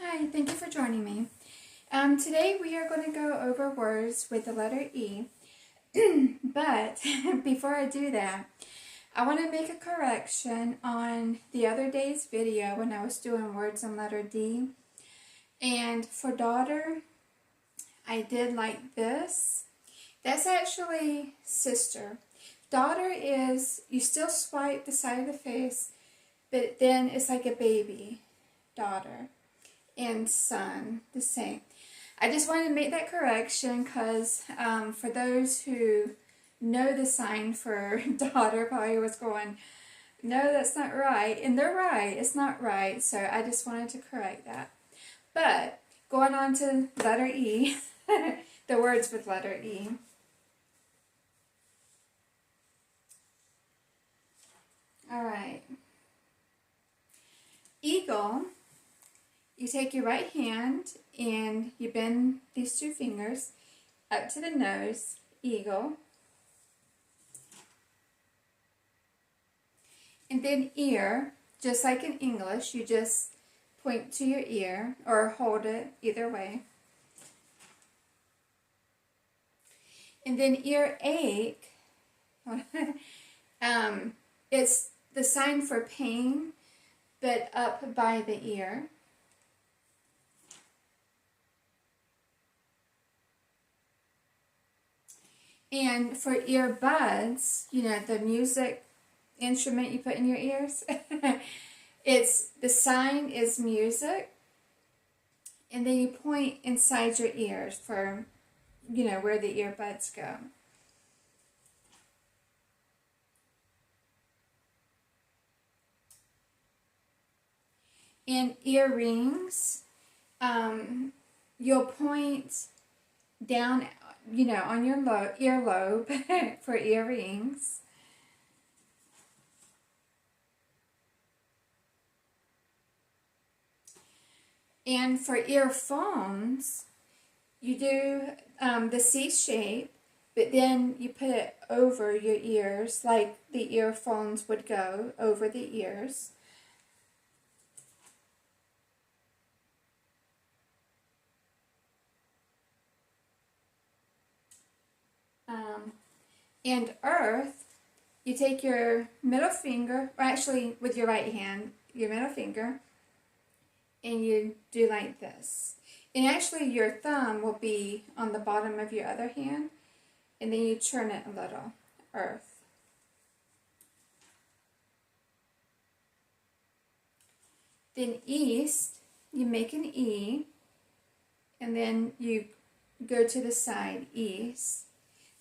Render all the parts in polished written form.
Hi, thank you for joining me. Today we are going to go over words with the letter E, but before I do that, I want to make a correction on the other day's video when I was doing words on letter D. And for daughter, I did like this. That's actually sister. Daughter is, you still swipe the side of the face, but then it's like a baby, daughter. And son, the same. I just wanted to make that correction because for those who know the sign for daughter probably was going, no, that's not right. And they're right, it's not right. So I just wanted to correct that. But going on to letter E, the words with letter E. All right. Eagle. You take your right hand and you bend these two fingers up to the nose, eagle. And then ear, just like in English, you just point to your ear or hold it either way. And then earache, it's the sign for pain, but up by the ear. And for earbuds, you know, the music instrument you put in your ears, the sign is music, and then you point inside your ears for, you know, where the earbuds go. And earrings, you'll point down, you know, on your earlobe for earrings. And for earphones, you do the C shape, but then you put it over your ears like the earphones would go over the ears. And earth, you take your middle finger, or actually with your right hand, your middle finger, and you do like this. And actually your thumb will be on the bottom of your other hand, and then you turn it a little, earth. Then east, you make an E, and then you go to the side, east.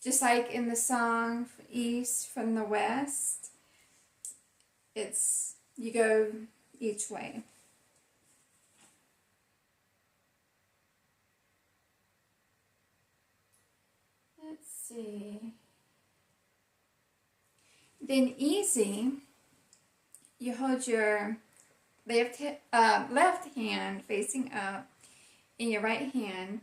Just like in the song, East from the West, you go each way. Let's see. Then easy, you hold your left hand facing up in your right hand,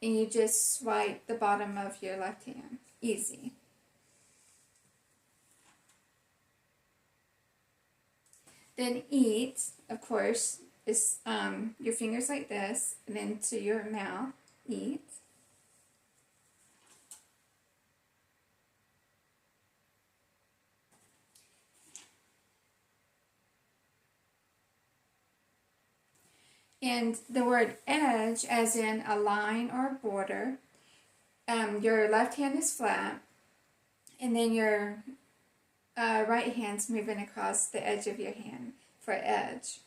and you just swipe the bottom of your left hand. Easy. Then eat, of course, is your fingers like this, and then to your mouth, eat. And the word edge, as in a line or a border, your left hand is flat, and then your right hand's moving across the edge of your hand for edge.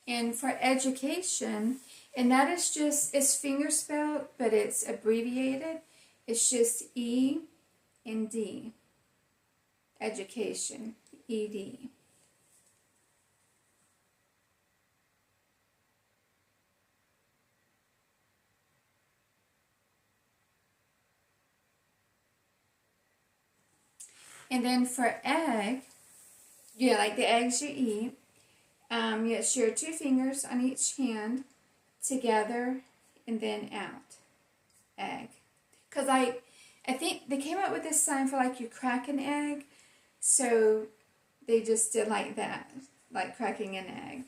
And for education, and that is just, it's finger spelled, but it's abbreviated. It's just E and D. Education, ED. And then for egg, yeah, like the eggs you eat, you share two fingers on each hand together and then out. Egg. Because I think they came up with this sign for like you crack an egg. So they just did like that, like cracking an egg.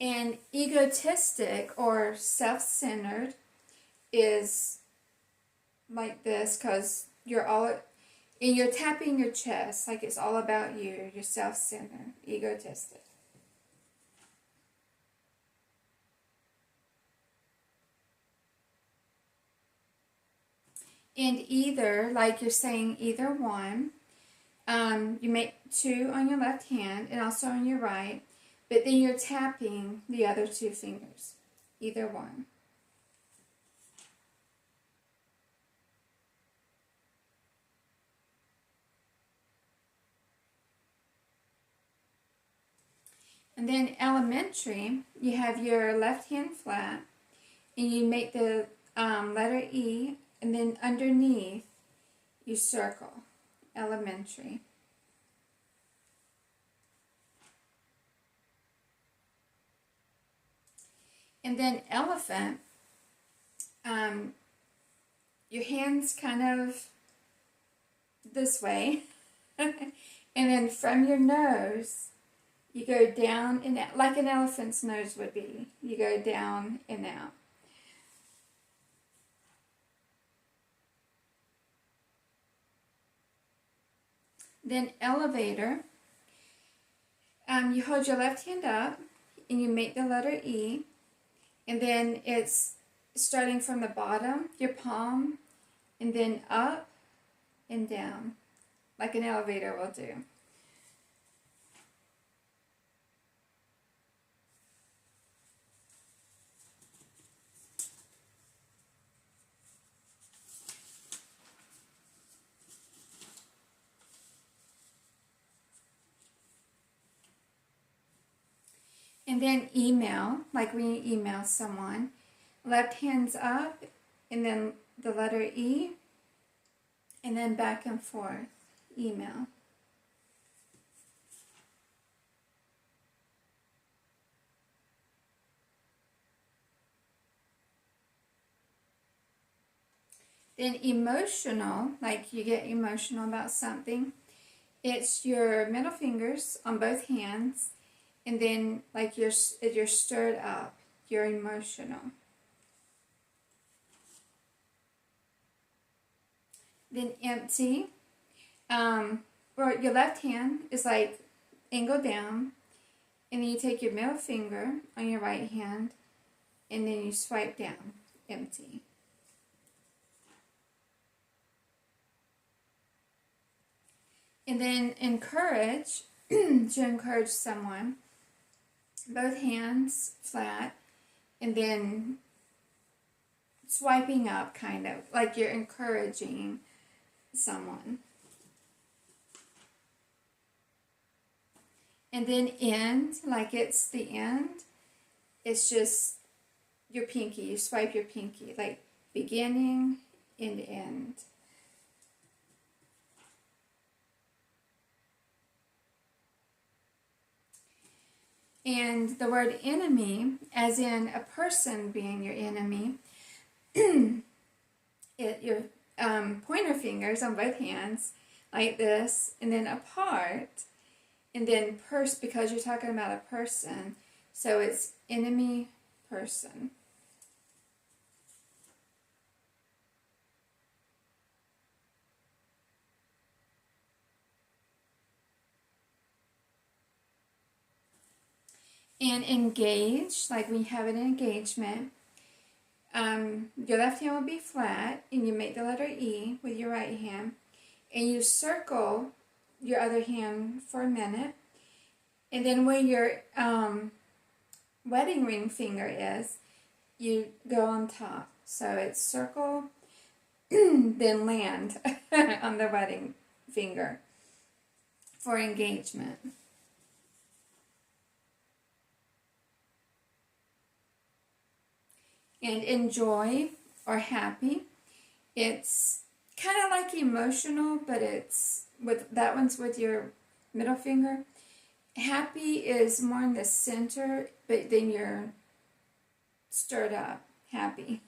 And egotistic or self-centered is like this because you're tapping your chest like it's all about you. You're self-centered, egotistic. And either, like you're saying either one, you make 2 on your left hand and also on your right, but then you're tapping the other 2 fingers, either one. And then elementary, you have your left hand flat, and you make the letter E, and then underneath you circle, elementary. And then elephant, your hands kind of this way, and then from your nose, you go down and out, like an elephant's nose would be. You go down and out. Then elevator, you hold your left hand up and you make the letter E, and then it's starting from the bottom, your palm, and then up and down, like an elevator will do. And then email, like when you email someone, left hand's up, and then the letter E, and then back and forth, email. Then emotional, like you get emotional about something, it's your middle fingers on both hands, and then like you're stirred up, you're emotional. Then empty, or your left hand is like angled down, and then you take your middle finger on your right hand, and then you swipe down, empty. And then encourage, to encourage someone, both hands flat, and then swiping up, kind of like you're encouraging someone. And then end, like it's the end, it's just your pinky, you swipe your pinky, like beginning and end. And the word enemy, as in a person being your enemy, your pointer fingers on both hands, like this, and then apart, and then because you're talking about a person, so it's enemy, person. And engage, like when you have an engagement, your left hand will be flat, and you make the letter E with your right hand, and you circle your other hand for a minute, and then where your wedding ring finger is, you go on top. So it's circle, then land on the wedding finger for engagement. And enjoy or happy, it's kind of like emotional, but it's with that one's with your middle finger. Happy is more in the center, but then you're stirred up. Happy.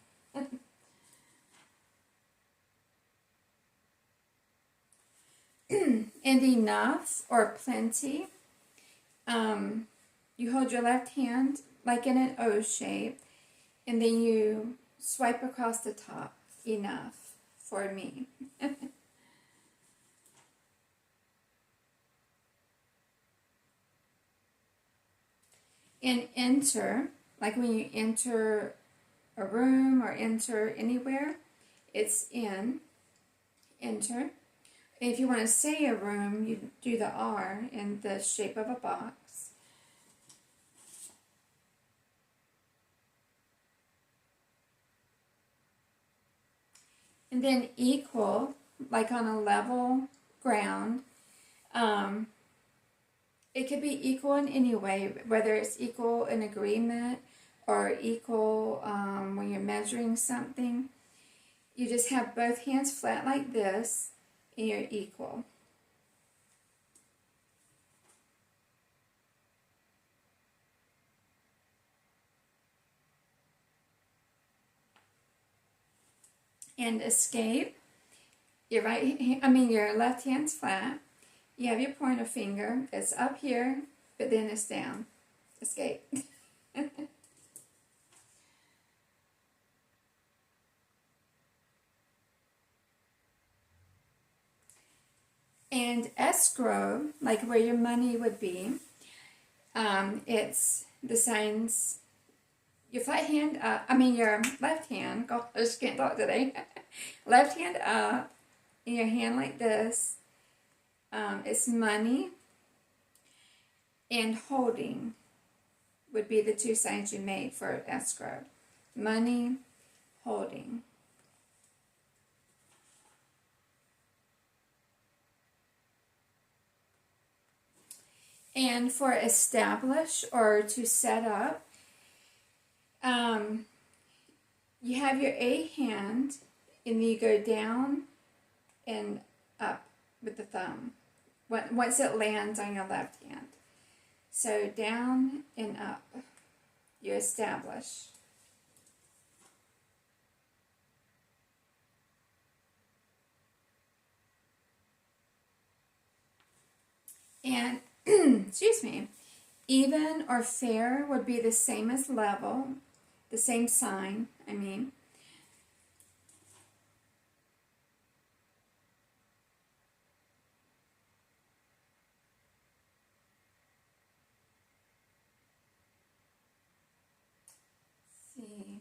And enough or plenty. You hold your left hand like in an O shape, and then you swipe across the top. Enough for me. And enter, like when you enter a room or enter anywhere, it's in, enter. If you want to say a room, you do the R in the shape of a box. And then equal, like on a level ground. It could be equal in any way, whether it's equal in agreement or equal when you're measuring something. You just have both hands flat like this, and you're equal. And escape, your your left hand's flat. You have your pointer finger. It's up here, but then it's down. Escape. And escrow, like where your money would be, it's the signs, your flat hand up, your left hand, gosh, I just can't talk today. Left hand up, and your hand like this. It's money, and holding would be the two signs you made for escrow. Money, holding. And for establish or to set up, you have your A hand, and you go down and up with the thumb once it lands on your left hand. So down and up, you establish. And, excuse me, even or fair would be the same as level, the same sign, See.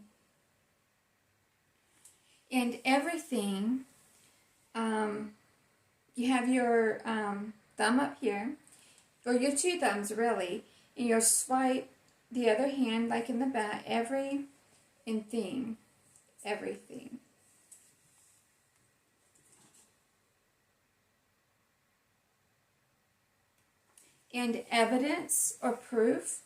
And everything, you have your thumb up here, or your two thumbs really, and you'll swipe the other hand like in the back, every and thing, everything. And evidence or proof,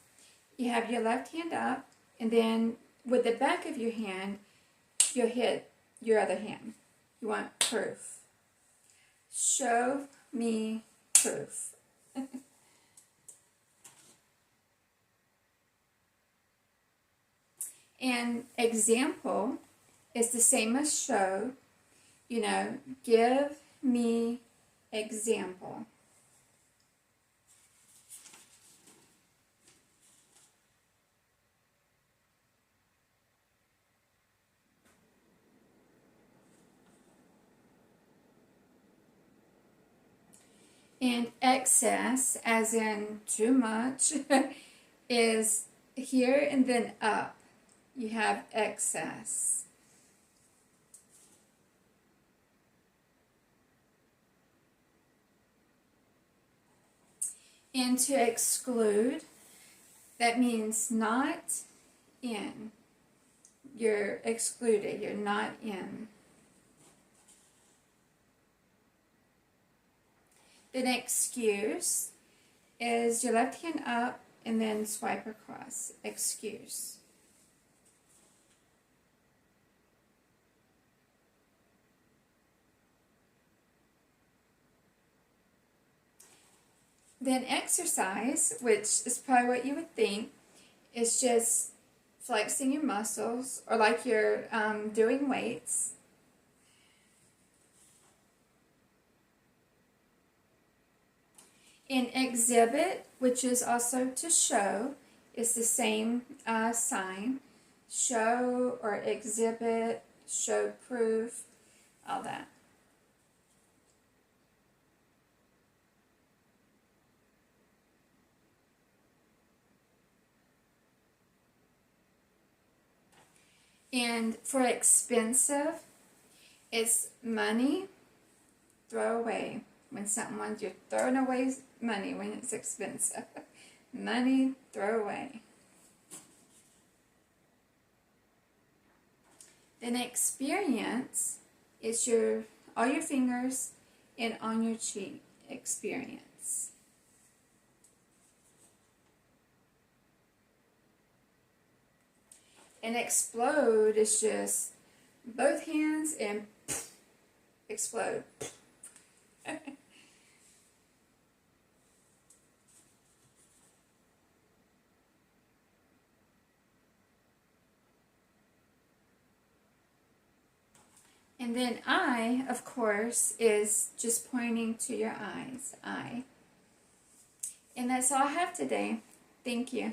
you have your left hand up, and then with the back of your hand, you'll hit your other hand. You want proof. Show me proof. And example is the same as show. Give me example. And excess, as in too much, is here and then up. You have excess. And to exclude, that means not in. You're excluded. You're not in. Then excuse is your left hand up and then swipe across. Excuse. Then exercise, which is probably what you would think, is just flexing your muscles, or like you're doing weights. In exhibit, which is also to show, is the same sign. Show or exhibit, show proof, all that. And for expensive, it's money, throw away. When someone, you're throwing away money when it's expensive. Money, throw away. Then experience is all your fingers and on your cheek. Experience. And explode is just both hands and explode. And then I, of course, is just pointing to your eyes. I. And that's all I have today. Thank you.